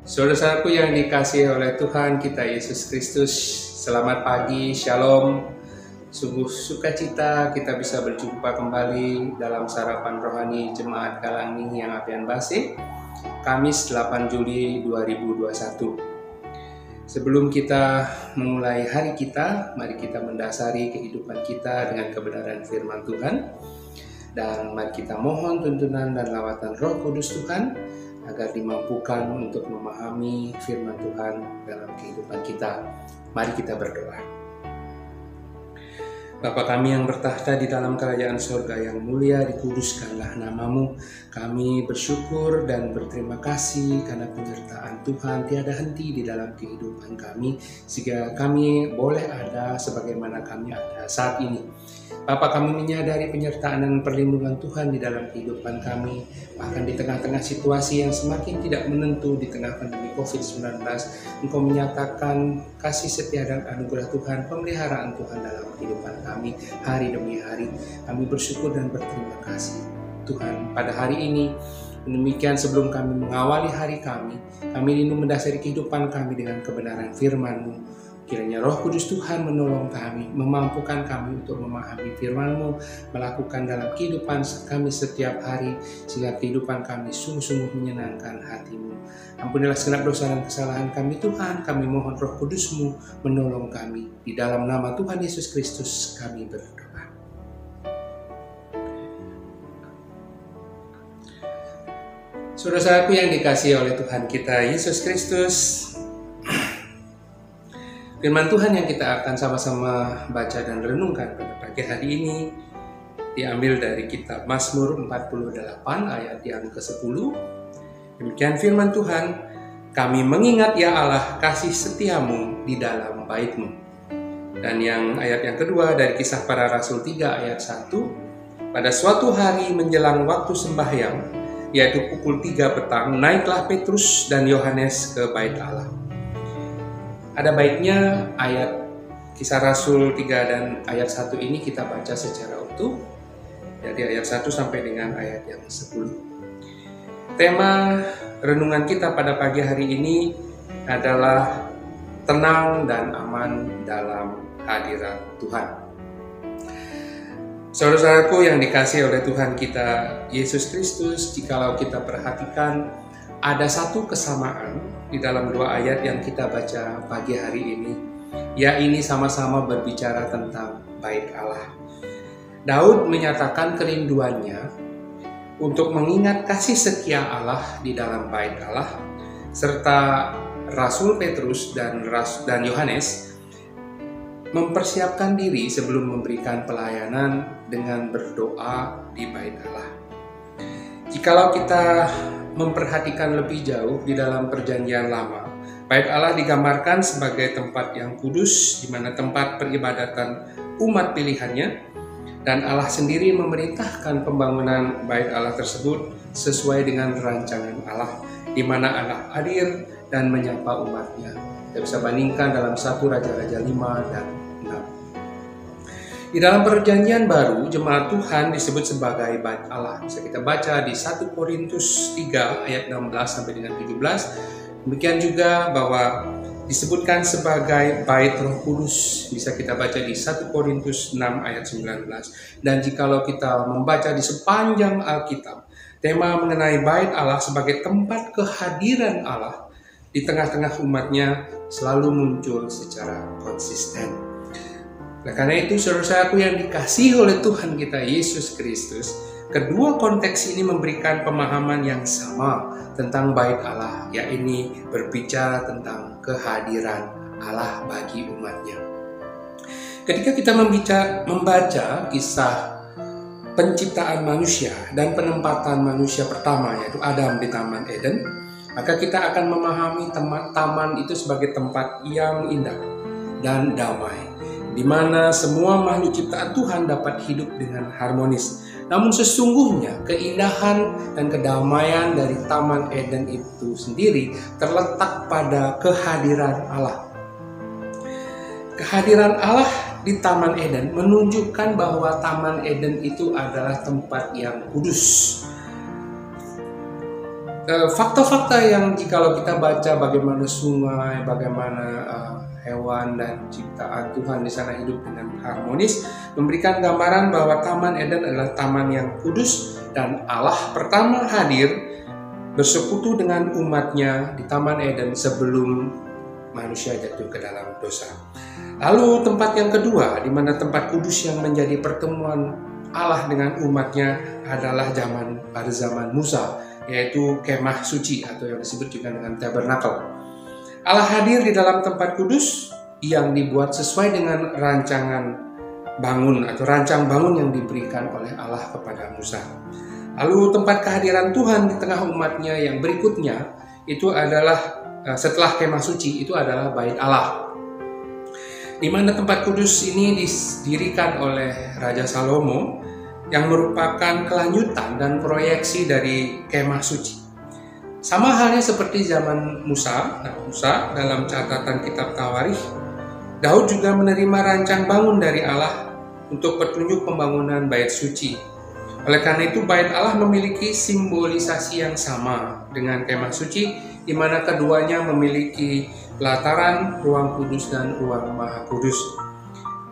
Saudara-saudaraku yang dikasihi oleh Tuhan kita Yesus Kristus, selamat pagi, shalom, sungguh sukacita kita bisa berjumpa kembali dalam sarapan rohani Jemaat Galangi yang Apian Base, Kamis 8 Juli 2021. Sebelum kita memulai hari kita, mari kita mendasari kehidupan kita dengan kebenaran firman Tuhan. Dan mari kita mohon tuntunan dan lawatan Roh Kudus Tuhan agar dimampukan untuk memahami firman Tuhan dalam kehidupan kita. Mari kita berdoa. Bapa kami yang bertahta di dalam kerajaan surga yang mulia, dikuduskanlah namamu. Kami bersyukur dan berterima kasih karena penyertaan Tuhan tiada henti di dalam kehidupan kami, sehingga kami boleh ada sebagaimana kami ada saat ini. Bapa, kami menyadari penyertaan dan perlindungan Tuhan di dalam kehidupan kami, bahkan di tengah-tengah situasi yang semakin tidak menentu di tengah pandemi COVID-19, Engkau menyatakan kasih setia dan anugerah Tuhan, pemeliharaan Tuhan dalam kehidupan kami hari demi hari. Kami bersyukur dan berterima kasih Tuhan pada hari ini. Demikian sebelum kami mengawali hari kami rindu mendasari kehidupan kami dengan kebenaran firman-Mu. Kiranya Roh Kudus Tuhan menolong kami, memampukan kami untuk memahami firman-Mu, melakukan dalam kehidupan kami setiap hari, sehingga kehidupan kami sungguh-sungguh menyenangkan hati-Mu. Ampunilah segenap dosa dan kesalahan kami Tuhan, kami mohon Roh Kudus-Mu menolong kami. Di dalam nama Tuhan Yesus Kristus kami berdoa. Saudara-saudaraku yang dikasihi oleh Tuhan kita Yesus Kristus, firman Tuhan yang kita akan sama-sama baca dan renungkan pada pagi hari ini diambil dari kitab Mazmur 48 ayat yang ke-10. Demikian firman Tuhan, kami mengingat ya Allah kasih setiamu di dalam bait-Mu. Dan yang ayat yang kedua dari Kisah Para Rasul 3 ayat 1, pada suatu hari menjelang waktu sembahyang, yaitu pukul 3 petang, naiklah Petrus dan Yohanes ke bait Allah. Ada baiknya ayat Kisah Rasul 3 dan ayat 1 ini kita baca secara utuh. Jadi ayat 1 sampai dengan ayat yang 10. Tema renungan kita pada pagi hari ini adalah tenang dan aman dalam hadirat Tuhan. Saudara-saudaraku yang dikasihi oleh Tuhan kita Yesus Kristus, jikalau kita perhatikan ada satu kesamaan di dalam dua ayat yang kita baca pagi hari ini, ini sama-sama berbicara tentang bait Allah. Daud menyatakan kerinduannya untuk mengingat kasih setia Allah di dalam bait Allah, serta Rasul Petrus dan Yohanes mempersiapkan diri sebelum memberikan pelayanan dengan berdoa di bait Allah. Jikalau kita memperhatikan lebih jauh di dalam perjanjian lama, bait Allah digambarkan sebagai tempat yang kudus, di mana tempat peribadatan umat pilihannya, dan Allah sendiri memerintahkan pembangunan bait Allah tersebut sesuai dengan rancangan Allah, di mana Allah hadir dan menyapa umatnya. Kita bisa bandingkan dalam 1 Raja-Raja 5 dan 6. Di dalam perjanjian baru, jemaat Tuhan disebut sebagai bait Allah. Bisa kita baca di 1 Korintus 3 ayat 16 sampai dengan 17. Demikian juga bahwa disebutkan sebagai bait Roh Kudus. Bisa kita baca di 1 Korintus 6 ayat 19. Dan jikalau kita membaca di sepanjang Alkitab, tema mengenai bait Allah sebagai tempat kehadiran Allah di tengah-tengah umatnya selalu muncul secara konsisten. Nah, karena itu saudara-saudaraku yang dikasihi oleh Tuhan kita Yesus Kristus, kedua konteks ini memberikan pemahaman yang sama tentang bait Allah, yaitu berbicara tentang kehadiran Allah bagi umatnya. Ketika kita membaca kisah penciptaan manusia dan penempatan manusia pertama, yaitu Adam di Taman Eden, maka kita akan memahami taman itu sebagai tempat yang indah dan damai, di mana semua makhluk ciptaan Tuhan dapat hidup dengan harmonis. Namun sesungguhnya keindahan dan kedamaian dari Taman Eden itu sendiri terletak pada kehadiran Allah. Kehadiran Allah di Taman Eden menunjukkan bahwa Taman Eden itu adalah tempat yang kudus. Fakta-fakta yang jikalau kita baca bagaimana sungai, bagaimana hewan dan ciptaan Tuhan di sana hidup dengan harmonis, memberikan gambaran bahwa Taman Eden adalah taman yang kudus dan Allah pertama hadir bersekutu dengan umatnya di Taman Eden sebelum manusia jatuh ke dalam dosa. Lalu tempat yang kedua, di mana tempat kudus yang menjadi pertemuan Allah dengan umatnya adalah pada zaman Musa, yaitu kemah suci atau yang disebut juga dengan tabernakel. Allah hadir di dalam tempat kudus yang dibuat sesuai dengan rancangan bangun atau rancang bangun yang diberikan oleh Allah kepada Musa. Lalu tempat kehadiran Tuhan di tengah umatnya yang berikutnya itu adalah setelah kemah suci itu adalah bait Allah, di mana tempat kudus ini didirikan oleh Raja Salomo yang merupakan kelanjutan dan proyeksi dari kemah suci. Sama halnya seperti zaman Musa dalam catatan kitab Tawarikh, Daud juga menerima rancang bangun dari Allah untuk petunjuk pembangunan bait suci. Oleh karena itu bait Allah memiliki simbolisasi yang sama dengan kemah suci, di mana keduanya memiliki pelataran, ruang kudus dan ruang maha kudus.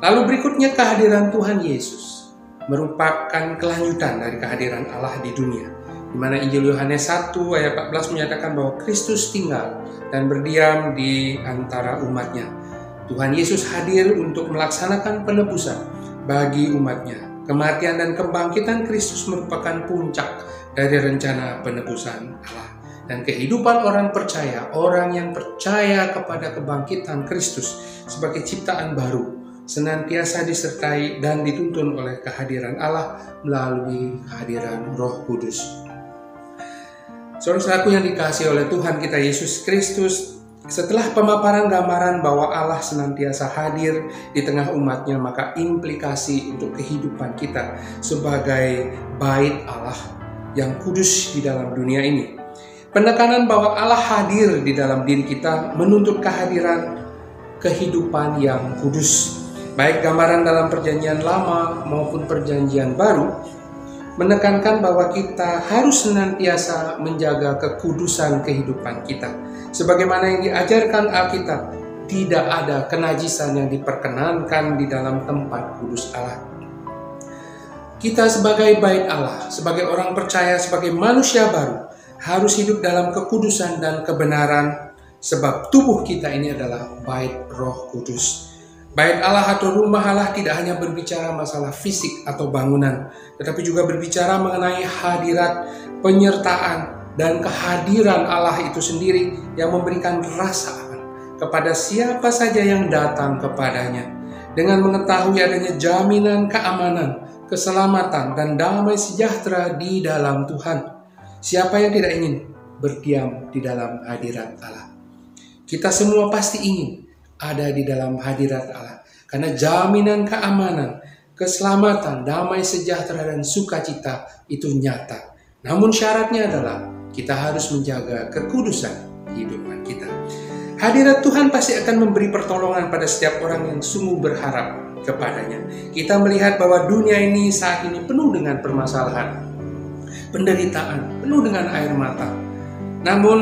Lalu berikutnya kehadiran Tuhan Yesus merupakan kelanjutan dari kehadiran Allah di dunia, di mana Injil Yohanes 1 ayat 14 menyatakan bahwa Kristus tinggal dan berdiam di antara umatnya. Tuhan Yesus hadir untuk melaksanakan penebusan bagi umatnya. Kematian dan kebangkitan Kristus merupakan puncak dari rencana penebusan Allah. Dan kehidupan orang yang percaya kepada kebangkitan Kristus sebagai ciptaan baru, senantiasa disertai dan dituntun oleh kehadiran Allah melalui kehadiran Roh Kudus. Saudara-saudaraku yang dikasihi oleh Tuhan kita Yesus Kristus, setelah pemaparan gambaran bahwa Allah senantiasa hadir di tengah umatnya, maka implikasi untuk kehidupan kita sebagai bait Allah yang kudus di dalam dunia ini. Penekanan bahwa Allah hadir di dalam diri kita menuntut kehadiran kehidupan yang kudus. Baik gambaran dalam perjanjian lama maupun perjanjian baru menekankan bahwa kita harus senantiasa menjaga kekudusan kehidupan kita. Sebagaimana yang diajarkan Alkitab, tidak ada kenajisan yang diperkenankan di dalam tempat kudus Allah. Kita sebagai bait Allah, sebagai orang percaya, sebagai manusia baru, harus hidup dalam kekudusan dan kebenaran, sebab tubuh kita ini adalah bait Roh Kudus. Bait Allah atau rumah Allah tidak hanya berbicara masalah fisik atau bangunan, tetapi juga berbicara mengenai hadirat, penyertaan, dan kehadiran Allah itu sendiri yang memberikan rasa aman kepada siapa saja yang datang kepadanya, dengan mengetahui adanya jaminan keamanan, keselamatan, dan damai sejahtera di dalam Tuhan. Siapa yang tidak ingin berdiam di dalam hadirat Allah? Kita semua pasti ingin ada di dalam hadirat Allah, karena jaminan keamanan, keselamatan, damai sejahtera, dan sukacita itu nyata. Namun syaratnya adalah kita harus menjaga kekudusan kehidupan kita. Hadirat Tuhan pasti akan memberi pertolongan pada setiap orang yang sungguh berharap kepadanya. Kita melihat bahwa dunia ini saat ini penuh dengan permasalahan, penderitaan, penuh dengan air mata. Namun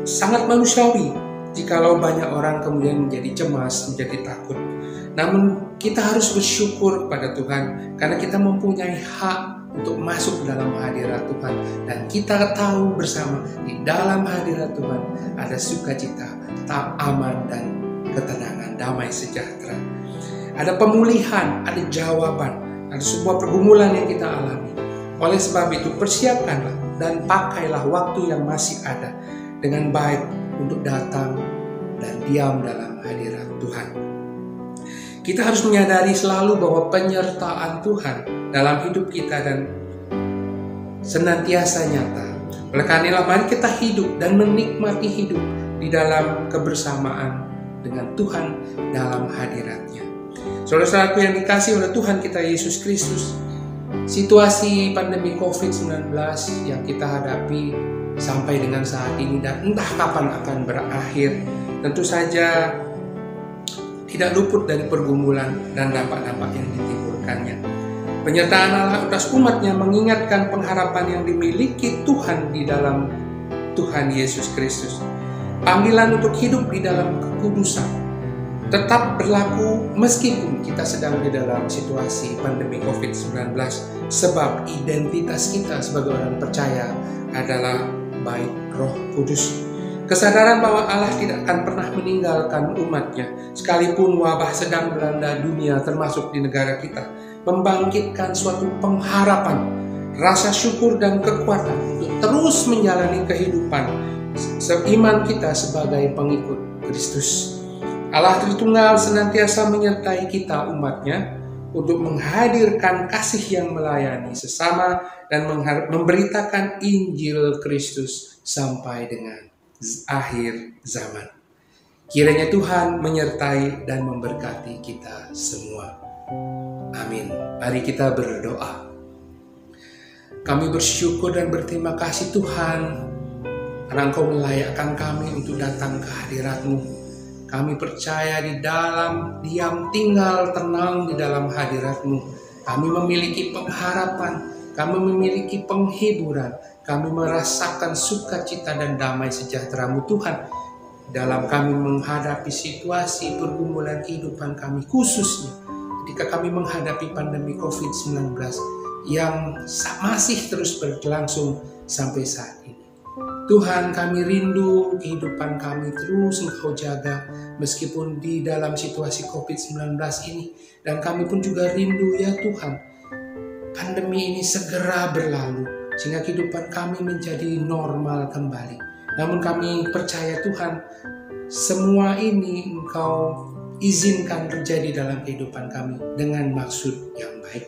sangat manusiawi jikalau banyak orang kemudian menjadi cemas, menjadi takut. Namun kita harus bersyukur kepada Tuhan karena kita mempunyai hak untuk masuk dalam hadirat Tuhan, dan kita tahu bersama di dalam hadirat Tuhan ada sukacita, aman, dan ketenangan, damai sejahtera. Ada pemulihan, ada jawaban, ada sebuah pergumulan yang kita alami. Oleh sebab itu persiapkanlah dan pakailah waktu yang masih ada dengan baik untuk datang dan diam dalam hadirat Tuhan. Kita harus menyadari selalu bahwa penyertaan Tuhan dalam hidup kita dan senantiasa nyata. Oleh karena itu, mari kita hidup dan menikmati hidup di dalam kebersamaan dengan Tuhan dalam hadiratnya. Saudara-saudaraku yang dikasihi oleh Tuhan kita Yesus Kristus, situasi pandemi COVID-19 yang kita hadapi sampai dengan saat ini dan entah kapan akan berakhir, tentu saja tidak luput dari pergumulan dan dampak-dampak yang ditimbulkannya. Penyertaan Allah atas umatnya mengingatkan pengharapan yang dimiliki Tuhan di dalam Tuhan Yesus Kristus. Panggilan untuk hidup di dalam kekudusan tetap berlaku meskipun kita sedang di dalam situasi pandemi COVID-19, sebab identitas kita sebagai orang percaya adalah bait Roh Kudus. Kesadaran bahwa Allah tidak akan pernah meninggalkan umatnya, sekalipun wabah sedang melanda dunia termasuk di negara kita, membangkitkan suatu pengharapan, rasa syukur dan kekuatan untuk terus menjalani kehidupan seiman kita sebagai pengikut Kristus. Allah Tritunggal senantiasa menyertai kita umatnya untuk menghadirkan kasih yang melayani sesama dan memberitakan Injil Kristus sampai dengan akhir zaman. Kiranya Tuhan menyertai dan memberkati kita semua. Amin. Mari kita berdoa. Kami bersyukur dan berterima kasih Tuhan, karena Engkau melayakkan kami untuk datang ke hadirat-Mu. Kami percaya di dalam diam tinggal tenang di dalam hadirat-Mu. Kami memiliki pengharapan, kami memiliki penghiburan, kami merasakan sukacita dan damai sejahtera-Mu Tuhan. Dalam kami menghadapi situasi pergumulan kehidupan kami, khususnya ketika kami menghadapi pandemi COVID-19 yang masih terus berlangsung sampai saat ini. Tuhan, kami rindu kehidupan kami terus Engkau jaga meskipun di dalam situasi COVID-19 ini. Dan kami pun juga rindu ya Tuhan, pandemi ini segera berlalu sehingga kehidupan kami menjadi normal kembali. Namun kami percaya Tuhan, semua ini Engkau izinkan terjadi dalam kehidupan kami dengan maksud yang baik.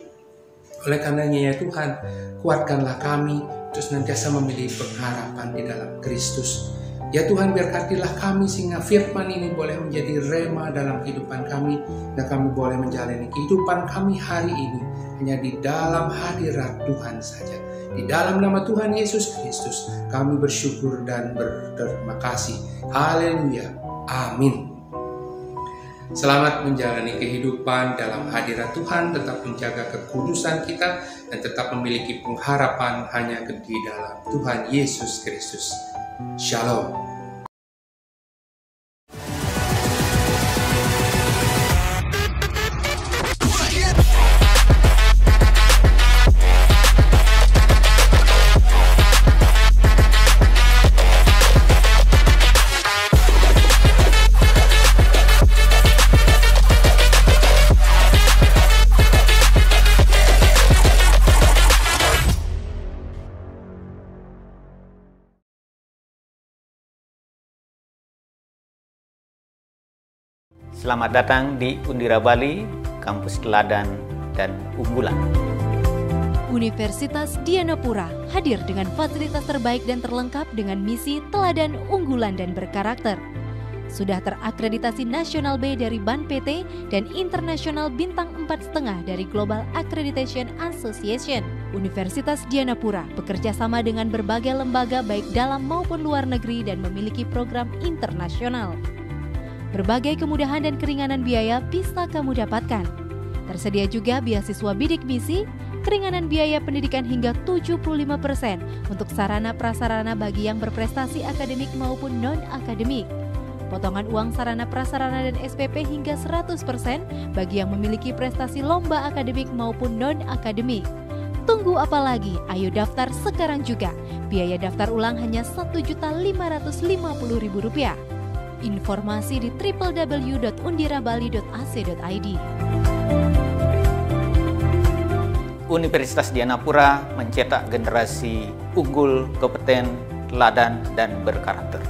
Oleh karenanya ya Tuhan, kuatkanlah kami terus nantiasa memiliki pengharapan di dalam Kristus. Ya Tuhan, berkatilah kami sehingga firman ini boleh menjadi rema dalam kehidupan kami, dan kami boleh menjalani kehidupan kami hari ini hanya di dalam hadirat Tuhan saja. Di dalam nama Tuhan Yesus Kristus kami bersyukur dan berterima kasih. Haleluya. Amin. Selamat menjalani kehidupan dalam hadirat Tuhan, tetap menjaga kekudusan kita, dan tetap memiliki pengharapan hanya di dalam Tuhan Yesus Kristus. Shalom. Selamat datang di Undira Bali, kampus teladan dan unggulan. Universitas Dianapura hadir dengan fasilitas terbaik dan terlengkap dengan misi teladan, unggulan, dan berkarakter. Sudah terakreditasi Nasional B dari BAN PT dan Internasional Bintang 4,5 dari Global Accreditation Association. Universitas Dianapura bekerja sama dengan berbagai lembaga baik dalam maupun luar negeri dan memiliki program internasional. Berbagai kemudahan dan keringanan biaya bisa kamu dapatkan. Tersedia juga beasiswa bidik misi, keringanan biaya pendidikan hingga 75% untuk sarana prasarana bagi yang berprestasi akademik maupun non-akademik. Potongan uang sarana prasarana dan SPP hingga 100% bagi yang memiliki prestasi lomba akademik maupun non-akademik. Tunggu apa lagi? Ayo daftar sekarang juga. Biaya daftar ulang hanya Rp1.550.000. Informasi di www.undirabali.ac.id. Universitas Dianapura mencetak generasi unggul, kompeten, teladan, dan berkarakter.